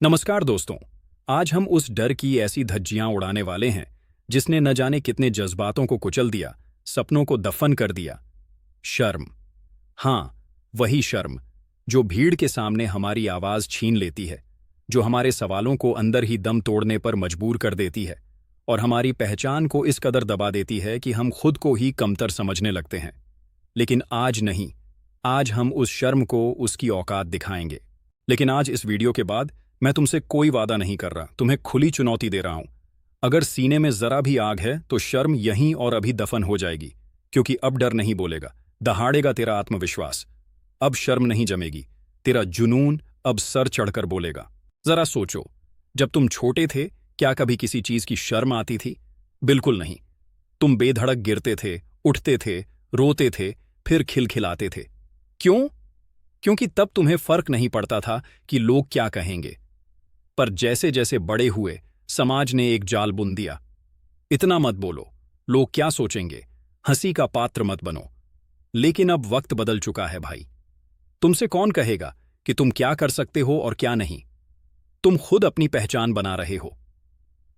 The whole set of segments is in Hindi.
नमस्कार दोस्तों। आज हम उस डर की ऐसी धज्जियां उड़ाने वाले हैं जिसने न जाने कितने जज्बातों को कुचल दिया, सपनों को दफन कर दिया। शर्म। हाँ, वही शर्म जो भीड़ के सामने हमारी आवाज छीन लेती है, जो हमारे सवालों को अंदर ही दम तोड़ने पर मजबूर कर देती है और हमारी पहचान को इस कदर दबा देती है कि हम खुद को ही कमतर समझने लगते हैं। लेकिन आज नहीं, आज हम उस शर्म को उसकी औकात दिखाएंगे। लेकिन आज इस वीडियो के बाद मैं तुमसे कोई वादा नहीं कर रहा, तुम्हें खुली चुनौती दे रहा हूं। अगर सीने में जरा भी आग है तो शर्म यहीं और अभी दफन हो जाएगी, क्योंकि अब डर नहीं बोलेगा, दहाड़ेगा तेरा आत्मविश्वास। अब शर्म नहीं जमेगी, तेरा जुनून अब सर चढ़कर बोलेगा। जरा सोचो, जब तुम छोटे थे क्या कभी किसी चीज की शर्म आती थी? बिल्कुल नहीं। तुम बेधड़क गिरते थे, उठते थे, रोते थे, फिर खिलखिलाते थे। क्यों? क्योंकि तब तुम्हें फर्क नहीं पड़ता था कि लोग क्या कहेंगे। पर जैसे जैसे बड़े हुए, समाज ने एक जाल बुन दिया। इतना मत बोलो, लोग क्या सोचेंगे, हंसी का पात्र मत बनो। लेकिन अब वक्त बदल चुका है भाई। तुमसे कौन कहेगा कि तुम क्या कर सकते हो और क्या नहीं? तुम खुद अपनी पहचान बना रहे हो।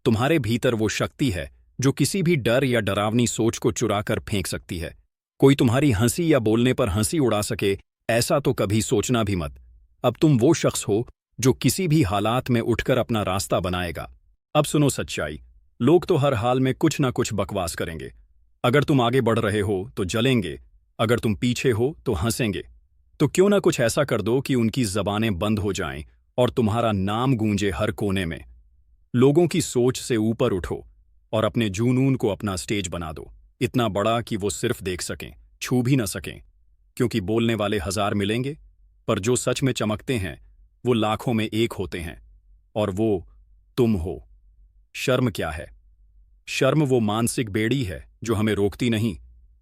तुम्हारे भीतर वो शक्ति है जो किसी भी डर या डरावनी सोच को चुराकर फेंक सकती है। कोई तुम्हारी हंसी या बोलने पर हंसी उड़ा सके, ऐसा तो कभी सोचना भी मत। अब तुम वो शख्स हो जो किसी भी हालात में उठकर अपना रास्ता बनाएगा। अब सुनो सच्चाई, लोग तो हर हाल में कुछ ना कुछ बकवास करेंगे। अगर तुम आगे बढ़ रहे हो तो जलेंगे, अगर तुम पीछे हो तो हंसेंगे। तो क्यों ना कुछ ऐसा कर दो कि उनकी जबानें बंद हो जाएं और तुम्हारा नाम गूंजे हर कोने में। लोगों की सोच से ऊपर उठो और अपने जुनून को अपना स्टेज बना दो, इतना बड़ा कि वो सिर्फ देख सकें, छू भी न सकें। क्योंकि बोलने वाले 1000 मिलेंगे, पर जो सच में चमकते हैं वो लाखों में एक होते हैं, और वो तुम हो। शर्म क्या है? शर्म वो मानसिक बेड़ी है जो हमें रोकती नहीं,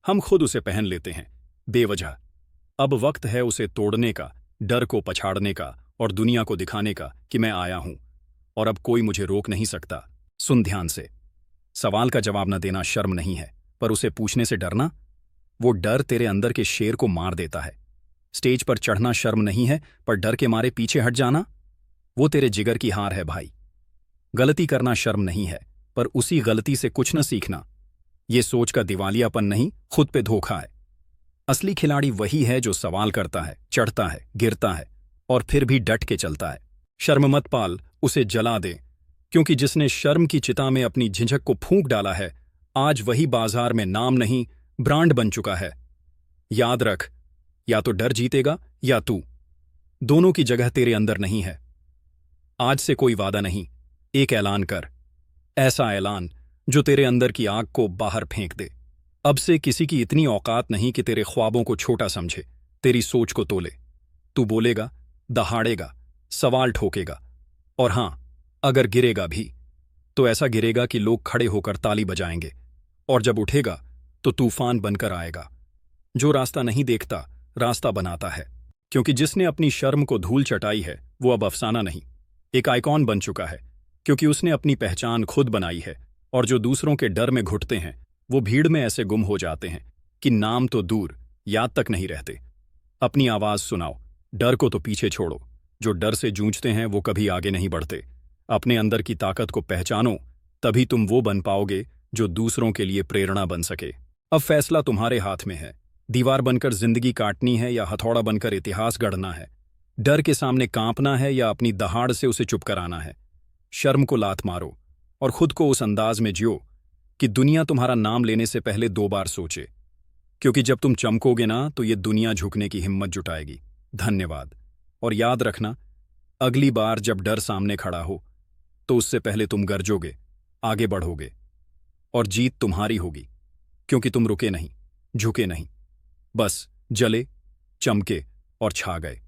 हम खुद उसे पहन लेते हैं बेवजह। अब वक्त है उसे तोड़ने का, डर को पछाड़ने का और दुनिया को दिखाने का कि मैं आया हूं और अब कोई मुझे रोक नहीं सकता। सुन ध्यान से, सवाल का जवाब न देना शर्म नहीं है, पर उसे पूछने से डरना, वो डर तेरे अंदर के शेर को मार देता है। स्टेज पर चढ़ना शर्म नहीं है, पर डर के मारे पीछे हट जाना, वो तेरे जिगर की हार है भाई। गलती करना शर्म नहीं है, पर उसी गलती से कुछ न सीखना, ये सोच का दिवालियापन नहीं, खुद पे धोखा है। असली खिलाड़ी वही है जो सवाल करता है, चढ़ता है, गिरता है और फिर भी डट के चलता है। शर्म मत पाल, उसे जला दे, क्योंकि जिसने शर्म की चिता में अपनी झिझक को फूंक डाला है, आज वही बाजार में नाम नहीं, ब्रांड बन चुका है। याद रख, या तो डर जीतेगा या तू। दोनों की जगह तेरे अंदर नहीं है। आज से कोई वादा नहीं, एक ऐलान कर, ऐसा ऐलान जो तेरे अंदर की आग को बाहर फेंक दे। अब से किसी की इतनी औकात नहीं कि तेरे ख्वाबों को छोटा समझे, तेरी सोच को तोले। तू बोलेगा, दहाड़ेगा, सवाल ठोकेगा, और हां, अगर गिरेगा भी तो ऐसा गिरेगा कि लोग खड़े होकर ताली बजाएंगे। और जब उठेगा तो तूफान बनकर आएगा। जो रास्ता नहीं देखता, रास्ता बनाता है। क्योंकि जिसने अपनी शर्म को धूल चटाई है वो अब अफसाना नहीं, एक आइकॉन बन चुका है, क्योंकि उसने अपनी पहचान खुद बनाई है। और जो दूसरों के डर में घुटते हैं वो भीड़ में ऐसे गुम हो जाते हैं कि नाम तो दूर, याद तक नहीं रहते। अपनी आवाज सुनाओ, डर को तो पीछे छोड़ो। जो डर से जूझते हैं वो कभी आगे नहीं बढ़ते। अपने अंदर की ताकत को पहचानो, तभी तुम वो बन पाओगे जो दूसरों के लिए प्रेरणा बन सके। अब फैसला तुम्हारे हाथ में है, दीवार बनकर जिंदगी काटनी है या हथौड़ा बनकर इतिहास गढ़ना है। डर के सामने कांपना है या अपनी दहाड़ से उसे चुप कराना है। शर्म को लात मारो और खुद को उस अंदाज में जियो कि दुनिया तुम्हारा नाम लेने से पहले 2 बार सोचे। क्योंकि जब तुम चमकोगे ना तो ये दुनिया झुकने की हिम्मत जुटाएगी। धन्यवाद। और याद रखना, अगली बार जब डर सामने खड़ा हो तो उससे पहले तुम गरजोगे, आगे बढ़ोगे, और जीत तुम्हारी होगी। क्योंकि तुम रुके नहीं, झुके नहीं, बस जले, चमके और छा गए।